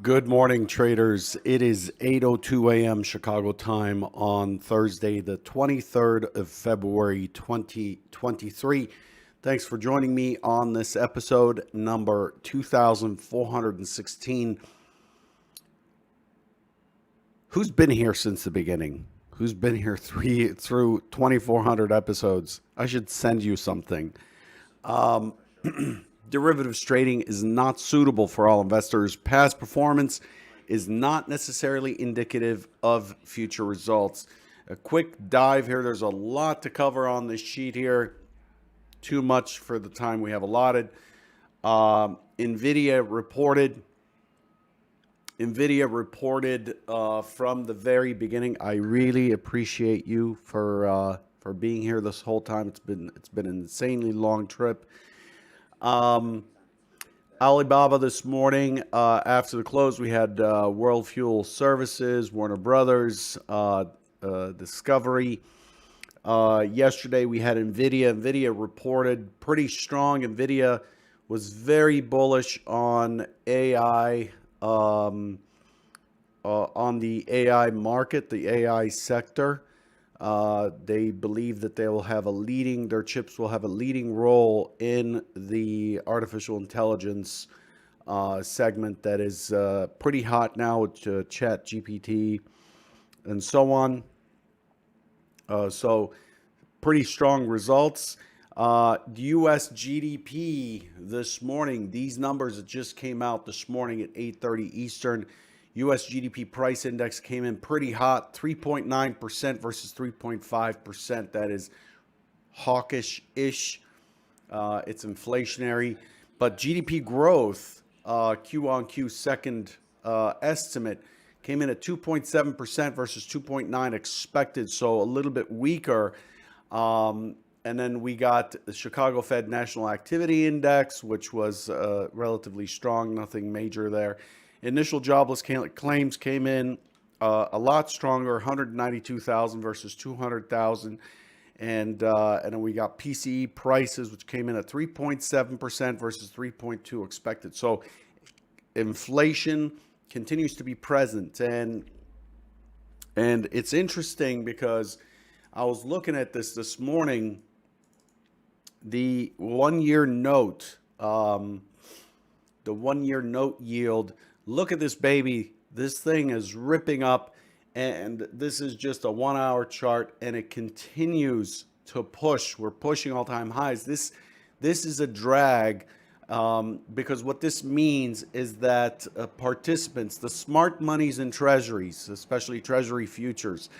Good morning, traders. It is 8:02 a.m. Chicago time on Thursday, the 23rd of February, 2023. Thanks for joining me on this episode number 2416. Who's been here since the beginning? Who's been here through 2400 episodes? I should send you something. Derivatives trading is not suitable for all investors. Past performance is not necessarily indicative of future results. A quick dive here. There's a lot to cover on this sheet here. Too much for the time we have allotted. NVIDIA reported from the very beginning. I really appreciate you for being here this whole time. It's been an insanely long trip. Alibaba this morning, after the close, we had World Fuel Services, Warner Brothers, Discovery. Yesterday we had NVIDIA. NVIDIA reported pretty strong. NVIDIA was very bullish on AI, on the AI market, the AI sector. They believe that their chips will have a leading role in the artificial intelligence segment that is pretty hot now with Chat GPT and so on. So pretty strong results. The U.S. GDP this morning, these numbers that just came out this morning at 8:30 Eastern. U.S. GDP price index came in pretty hot, 3.9% versus 3.5%. That is hawkish-ish. It's inflationary. But GDP growth, Q on Q second estimate, came in at 2.7% versus 2.9% expected, so a little bit weaker. And then we got the Chicago Fed National Activity Index, which was relatively strong, nothing major there. Initial jobless claims came in a lot stronger, 192,000 versus 200,000. And then we got PCE prices, which came in at 3.7% versus 3.2% expected. So inflation continues to be present. And it's interesting because I was looking at this morning, the one-year note, yield. Look at this baby. This thing is ripping up, and this is just a 1 hour chart, and it continues to push. We're pushing all-time highs. This is a drag because what this means is that participants, the smart monies in treasuries, especially treasury futures,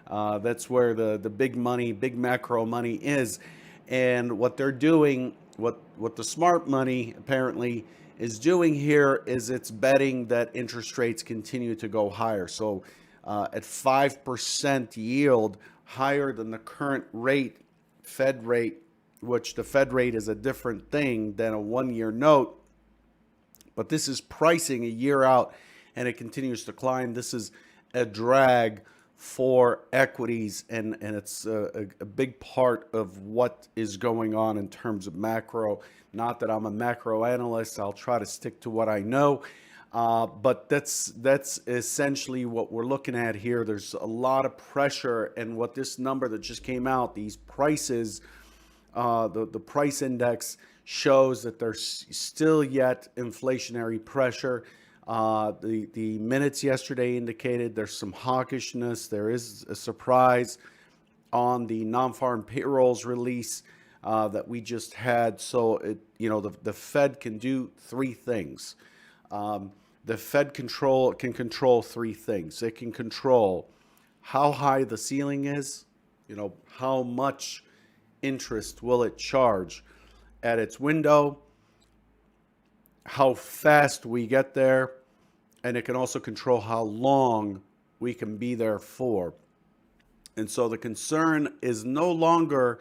that's where the big money, big macro money is. And what they're doing, what the smart money apparently is doing here is it's betting that interest rates continue to go higher. So at 5% yield, higher than the current rate, Fed rate, which the Fed rate is a different thing than a one-year note. But this is pricing a year out, and it continues to climb. This is a drag for equities, and it's a big part of what is going on in terms of macro. Not that I'm a macro analyst. I'll try to stick to what I know. But that's essentially what we're looking at here. There's a lot of pressure, and what this number that just came out, these prices, the price index shows that there's still yet inflationary pressure. The minutes yesterday indicated there's some hawkishness. There is a surprise on the non-farm payrolls release that we just had. So the Fed can do three things. The Fed can control three things. It can control how high the ceiling is, how much interest will it charge at its window, how fast we get there, and it can also control how long we can be there for. And so the concern is no longer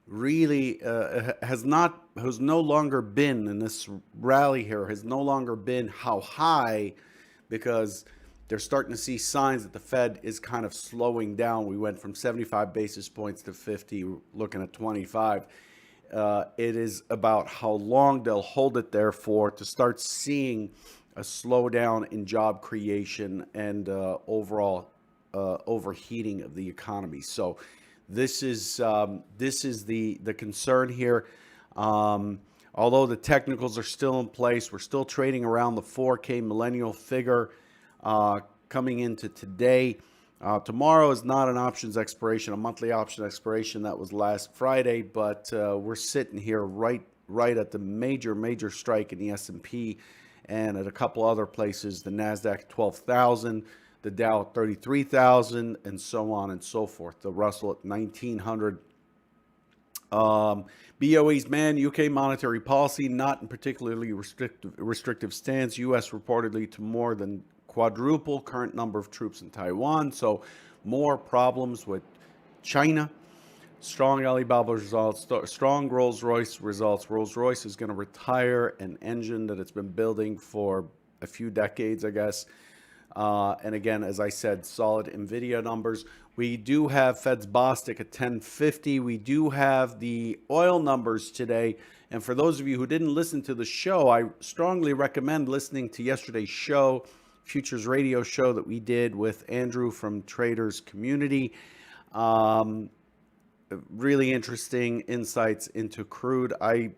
really has no longer been in this rally here, has no longer been how high, because they're starting to see signs that the Fed is kind of slowing down. We went from 75 basis points to 50, looking at 25. It is about how long they'll hold it there for, to start seeing a slowdown in job creation and overall overheating of the economy. So this is the concern here. Although the technicals are still in place, we're still trading around the 4K millennial figure coming into today. Tomorrow is not an options expiration, a monthly option expiration. That was last Friday, but we're sitting here right at the major strike in the S&P and at a couple other places, the NASDAQ 12,000, the Dow 33,000, and so on and so forth. The Russell at 1,900. BOE's man, UK monetary policy not in particularly restrictive stance. U.S. reportedly to more than quadruple current number of troops in Taiwan. So more problems with China. Strong Alibaba results, strong Rolls-Royce results. Rolls-Royce is going to retire an engine that it's been building for a few decades, I guess. And again, as I said, solid NVIDIA numbers. We do have Fed's Bostic at 1050. We do have the oil numbers today. And for those of you who didn't listen to the show, I strongly recommend listening to yesterday's show, Futures Radio show that we did with Andrew from Traders Community. Really interesting insights into crude. I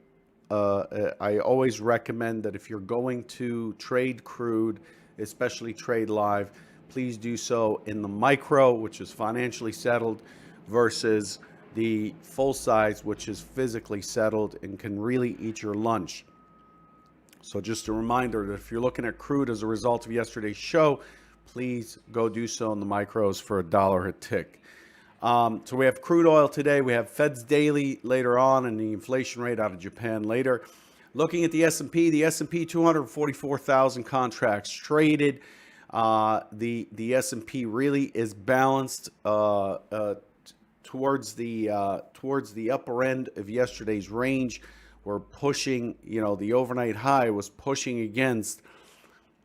always recommend that if you're going to trade crude, especially trade live, please do so in the micro, which is financially settled, versus the full size, which is physically settled and can really eat your lunch. So just a reminder that if you're looking at crude as a result of yesterday's show, please go do so in the micros for $1 a tick. So we have crude oil today. We have Fed's daily later on and the inflation rate out of Japan later. Looking at the S&P 244,000 contracts traded. The S&P really is balanced towards the upper end of yesterday's range. We're pushing, the overnight high was pushing against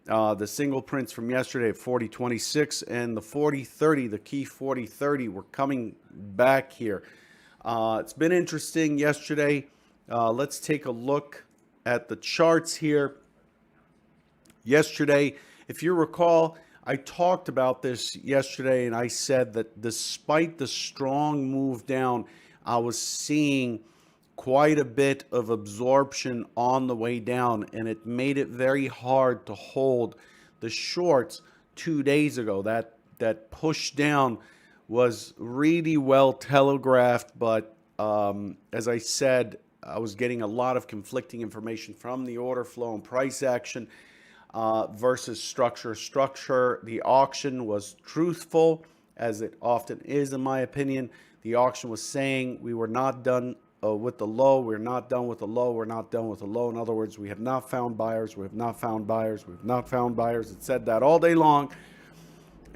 the single prints from yesterday at 40.26 and the 40.30, the key 40.30. We're coming back here. It's been interesting yesterday. Let's take a look at the charts here. Yesterday, if you recall, I talked about this yesterday and I said that despite the strong move down, I was seeing quite a bit of absorption on the way down, and it made it very hard to hold the shorts 2 days ago. That push down was really well telegraphed, but as I said, I was getting a lot of conflicting information from the order flow and price action versus structure. The auction was truthful, as it often is, in my opinion. The auction was saying we were not done with the low. We're not done with the low. We're not done with the low. In other words, we have not found buyers. We have not found buyers. We have not found buyers. It said that all day long.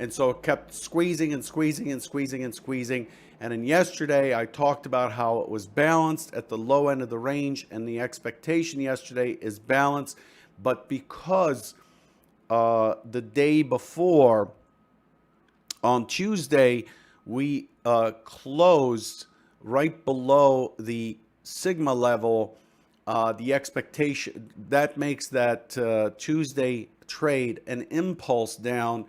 And so it kept squeezing and squeezing and squeezing and squeezing. And then yesterday, I talked about how it was balanced at the low end of the range. And the expectation yesterday is balanced. But because the day before, on Tuesday, we closed right below the sigma level, the expectation, that makes that Tuesday trade an impulse down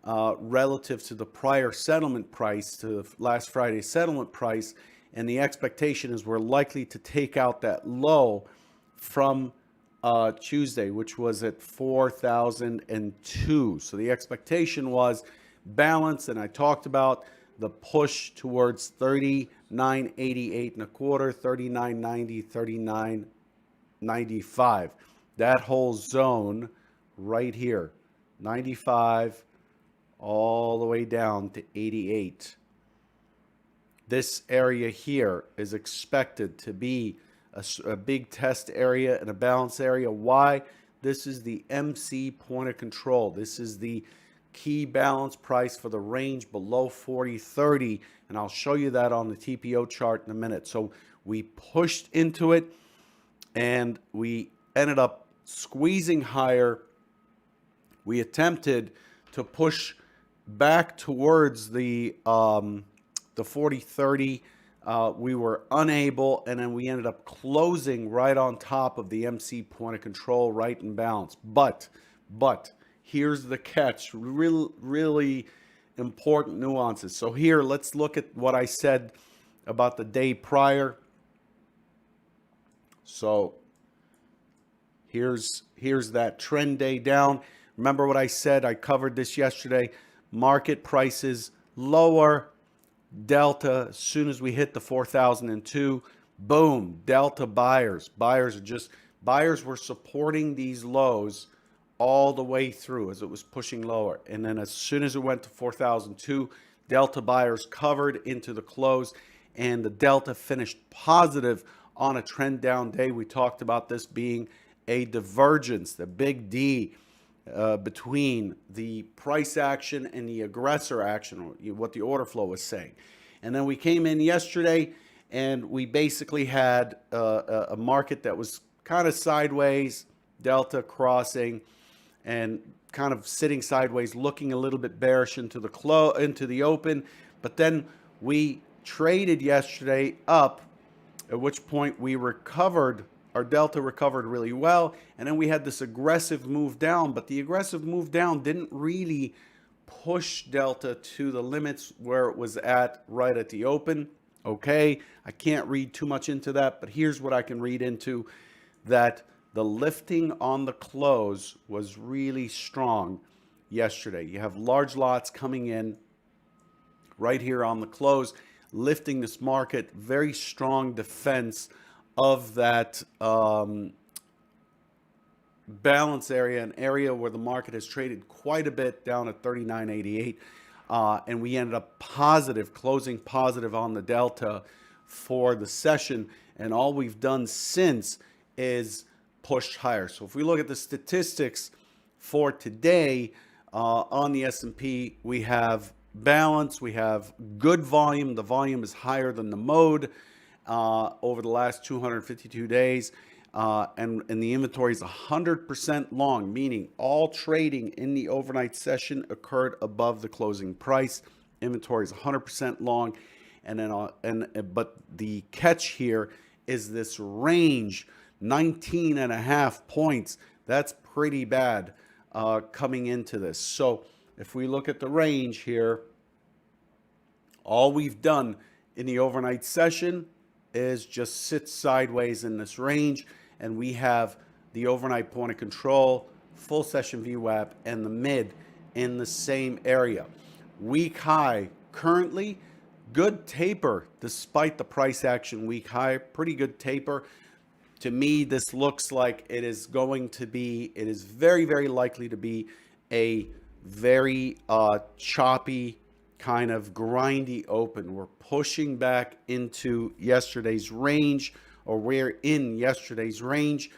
relative to the prior settlement price, to last Friday's settlement price. And the expectation is we're likely to take out that low from Tuesday, which was at 4,002. So the expectation was balance, and I talked about the push towards 39.88 and a quarter, 39.90, 39.95. That whole zone right here, 95 all the way down to 88. This area here is expected to be a big test area and a balance area. Why? This is the MC point of control. This is the key balance price for the range below 40.30, and I'll show you that on the TPO chart in a minute. So we pushed into it and we ended up squeezing higher. We attempted to push back towards the 40.30. We were unable, and then we ended up closing right on top of the MC point of control, right in balance. But But here's the catch, really important nuances. So here, let's look at what I said about the day prior. So here's that trend day down. Remember what I said? I covered this yesterday. Market prices lower, delta as soon as we hit the 4002, boom, delta buyers. Buyers were supporting these lows all the way through as it was pushing lower. And then as soon as it went to 4002, delta buyers covered into the close, and the delta finished positive on a trend down day. We talked about this being a divergence, the big D, between the price action and the aggressor action, or what the order flow was saying. And then we came in yesterday and we basically had a market that was kind of sideways, delta crossing, and kind of sitting sideways, looking a little bit bearish into the open. But then we traded yesterday up, at which point we recovered. Our delta recovered really well, and then we had this aggressive move down, but the aggressive move down didn't really push delta to the limits where it was at right at the open. Okay, I can't read too much into that, but here's what I can read into: that the lifting on the close was really strong yesterday. You have large lots coming in right here on the close, lifting this market. Very strong defense of that balance area, an area where the market has traded quite a bit down at 39.88, and we ended up positive, closing positive on the delta for the session, and all we've done since is pushed higher. So if we look at the statistics for today, on the S&P, we have balance, we have good volume. The volume is higher than the mode over the last 252 days. And the inventory is 100% long, meaning all trading in the overnight session occurred above the closing price. Inventory is 100% long. And then, but the catch here is this range, 19.5 points. That's pretty bad coming into this. So if we look at the range here, all we've done in the overnight session is just sit sideways in this range, and we have the overnight point of control, full session VWAP, and the mid in the same area. Week high currently, good taper despite the price action. Week high, pretty good taper. To me, this looks like it is very, very likely to be a very choppy, kind of grindy open. We're pushing back into yesterday's range, or we're in yesterday's range,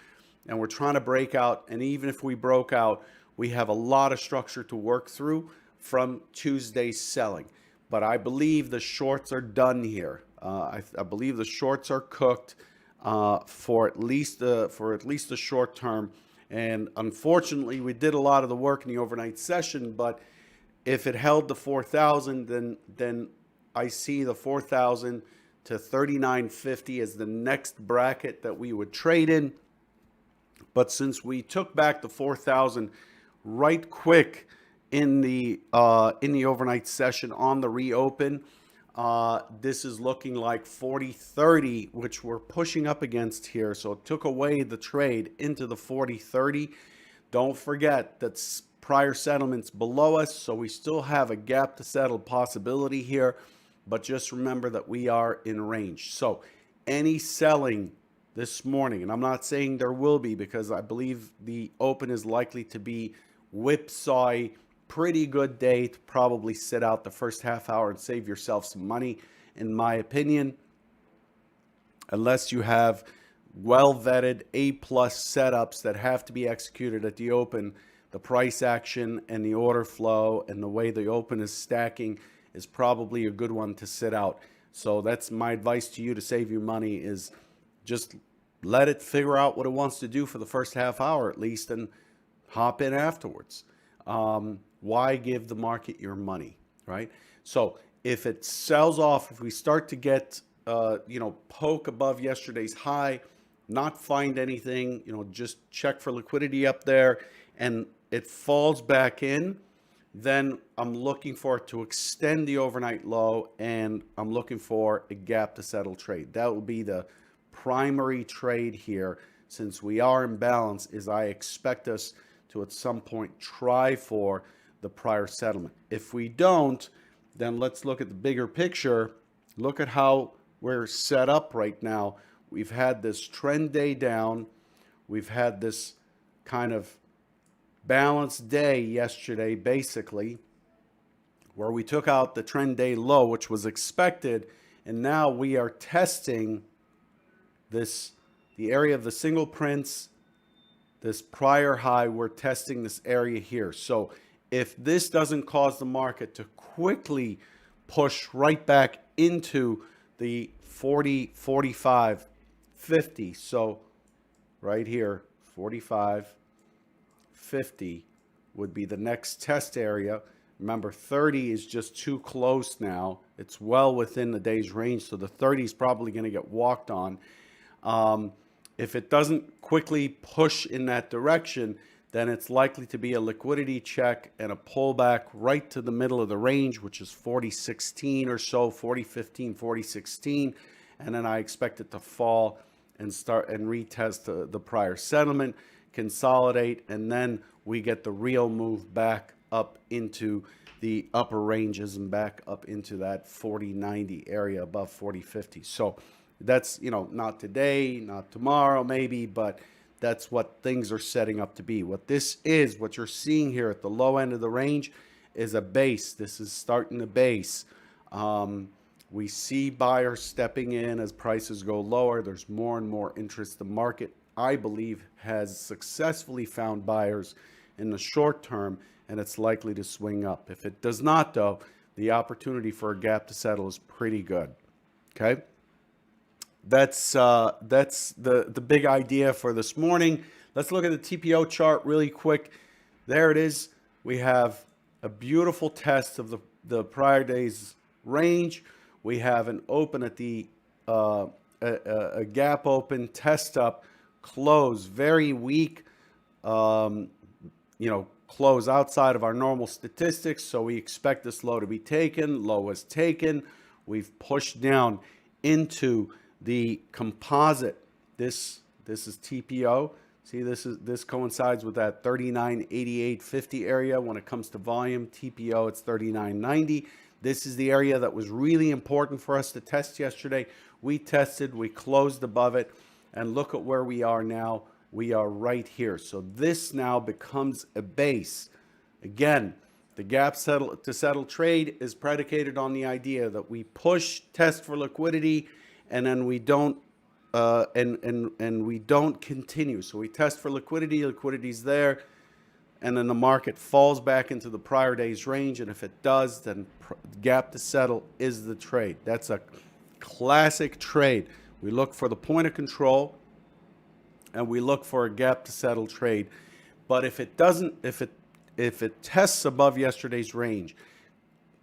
and we're trying to break out. And even if we broke out, we have a lot of structure to work through from Tuesday's selling. But I believe the shorts are done here. I believe the shorts are cooked for at least the short term. And unfortunately, we did a lot of the work in the overnight session, but if it held the 4,000, then I see the 4,000 to 39.50 as the next bracket that we would trade in. But since we took back the 4,000 right quick in the overnight session on the reopen, this is looking like 40.30, which we're pushing up against here. So it took away the trade into the 40.30. Don't forget that's prior settlements below us, so we still have a gap to settle possibility here, but just remember that we are in range. So any selling this morning, and I'm not saying there will be, because I believe the open is likely to be whipsaw, pretty good day to probably sit out the first half hour and save yourself some money, in my opinion, unless you have well-vetted A-plus setups that have to be executed at the open. The price action and the order flow and the way the open is stacking is probably a good one to sit out. So that's my advice to you to save your money, is just let it figure out what it wants to do for the first half hour at least, and hop in afterwards. Why give the market your money, right? So if it sells off, if we start to get, poke above yesterday's high, not find anything, just check for liquidity up there, and it falls back in, then I'm looking for it to extend the overnight low, and I'm looking for a gap to settle trade. That will be the primary trade here. Since we are in balance, is I expect us to at some point try for the prior settlement. If we don't, then let's look at the bigger picture. Look at how we're set up right now. We've had this trend day down. We've had this kind of balanced day yesterday, basically, where we took out the trend day low, which was expected, and now we are testing this, the area of the single prints, this prior high. We're testing this area here. So if this doesn't cause the market to quickly push right back into the 40, 45, 50, so right here, 45, 50 would be the next test area. Remember, 30 is just too close now. It's well within the day's range, so the 30 is probably going to get walked on. If it doesn't quickly push in that direction, then it's likely to be a liquidity check and a pullback right to the middle of the range, which is 40.16 or so, 40.15, 40.16, and then I expect it to fall and start and retest the prior settlement, consolidate, and then we get the real move back up into the upper ranges and back up into that 40.90 area above 40.50. So that's, not today, not tomorrow maybe, but that's what things are setting up to be. What this is, what you're seeing here at the low end of the range, is a base. This is starting to base. We see buyers stepping in as prices go lower. There's more and more interest. The market, I believe, has successfully found buyers in the short term, and it's likely to swing up. If it does not, though, the opportunity for a gap to settle is pretty good. Okay? That's the big idea for this morning. Let's look at the TPO chart really quick. There it is. We have a beautiful test of the prior day's range. We have an open at the a gap open, test up, close, very weak, close outside of our normal statistics. So we expect this low to be taken. Low was taken. We've pushed down into the composite. This is TPO. See, this coincides with that 39.8850 area. When it comes to volume, TPO, it's 39.90. This is the area that was really important for us to test yesterday. We tested, we closed above it, and look at where we are now. We are right here. So this now becomes a base. Again, the gap to settle trade is predicated on the idea that we push, test for liquidity, and then we don't and we don't continue. So we test for liquidity, liquidity's there, and then the market falls back into the prior day's range, and if it does, then gap to settle is the trade. That's a classic trade. We look for the point of control, and we look for a gap to settle trade. But if it doesn't, if it tests above yesterday's range,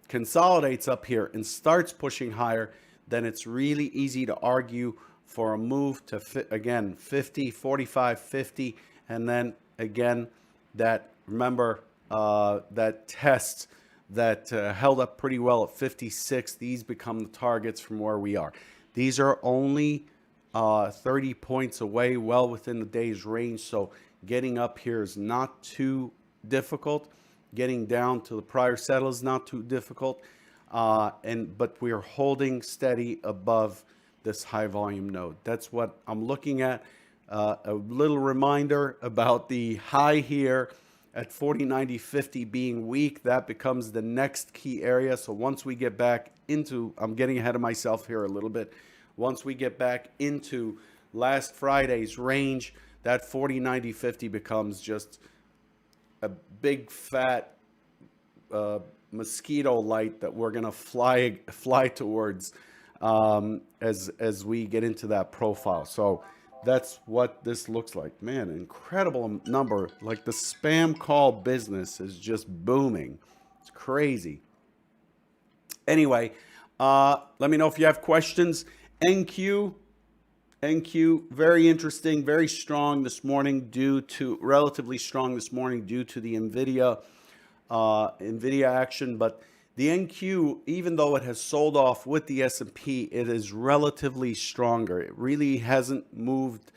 consolidates up here and starts pushing higher, then it's really easy to argue for a move to again 50, 45, 50, and then again that, remember, that test that held up pretty well at 56. These become the targets from where we are. These are only 30 points away, well within the day's range. So getting up here is not too difficult. Getting down to the prior settle is not too difficult. But we are holding steady above this high volume node. That's what I'm looking at. A little reminder about the high here at 40.90.50 being weak. That becomes the next key area. So once we get back into, I'm getting ahead of myself here a little bit. Once we get back into last Friday's range, that 40.90.50 becomes just a big fat mosquito light that we're gonna fly towards as we get into that profile. So that's what this looks like. Man, incredible number. Like the spam call business is just booming. It's crazy. Anyway, let me know if you have questions. NQ, NQ, very interesting, very strong this morning due to, relatively strong this morning due to the NVIDIA action. But the NQ, even though it has sold off with the S&P, it is relatively stronger. It really hasn't moved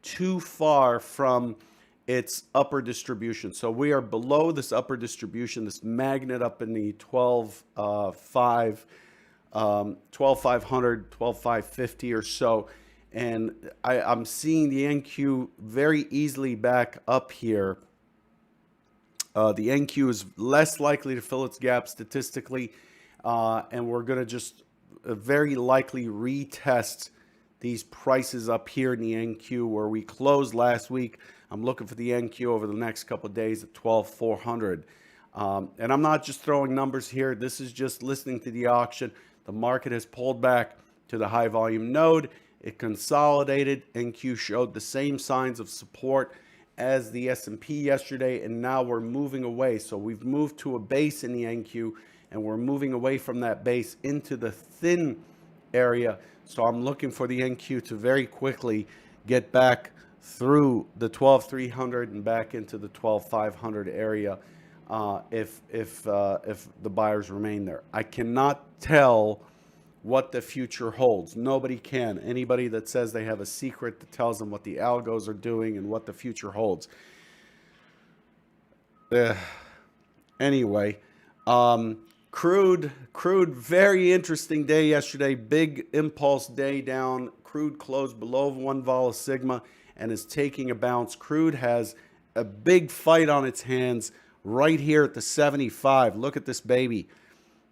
too far from its upper distribution. So we are below this upper distribution, this magnet up in the 12,500, 12,550 or so. And I'm seeing the NQ very easily back up here. The NQ is less likely to fill its gap statistically, and we're going to just very likely retest these prices up here in the NQ where we closed last week. I'm looking for the NQ over the next couple of days at 12,400. And I'm not just throwing numbers here. This is just listening to the auction. The market has pulled back to the high volume node. It consolidated. NQ showed the same signs of support as the S&P yesterday, and now we're moving away. So we've moved to a base in the NQ, and we're moving away from that base into the thin area. So I'm looking for the NQ to very quickly get back through the 12,300 and back into the 12,500 area if the buyers remain there. I cannot tell what the future holds. Nobody can. Anybody that says they have a secret that tells them what the algos are doing and what the future holds. Anyway, Crude, very interesting day yesterday. Big impulse day down. Crude closed below 1 vol sigma and is taking a bounce. Crude has a big fight on its hands right here at the 75. Look at this baby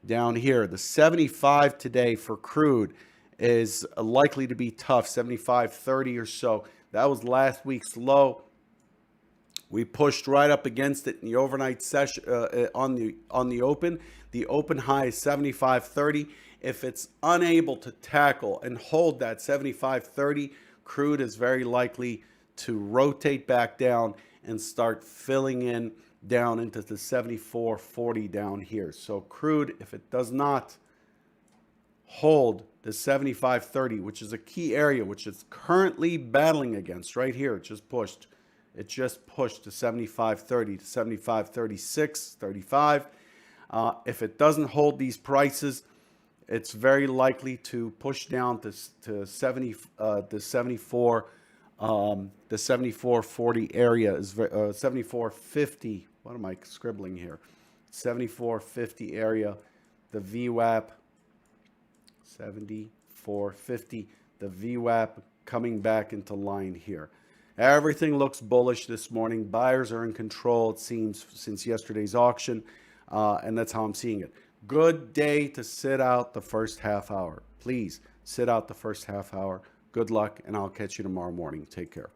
down here. The 75 today for crude is likely to be tough, 75.30 or so. That was last week's low. We pushed right up against it in the overnight session on the open. The open high is 75.30. If it's unable to tackle and hold that 75.30, crude is very likely to rotate back down and start filling in down into the 74.40 down here. So crude, if it does not hold the 75.30, which is a key area, which it's currently battling against right here, it just pushed to 75.30 to 75.36, 35. If it doesn't hold these prices, it's very likely to push down to 74. The 74.40 area is 74.50. What am I scribbling here? 74.50 area. The VWAP 74.50. The VWAP coming back into line here. Everything looks bullish this morning. Buyers are in control, it seems, since yesterday's auction, and that's how I'm seeing it. Good day to sit out the first half hour. Please sit out the first half hour. Good luck, and I'll catch you tomorrow morning. Take care.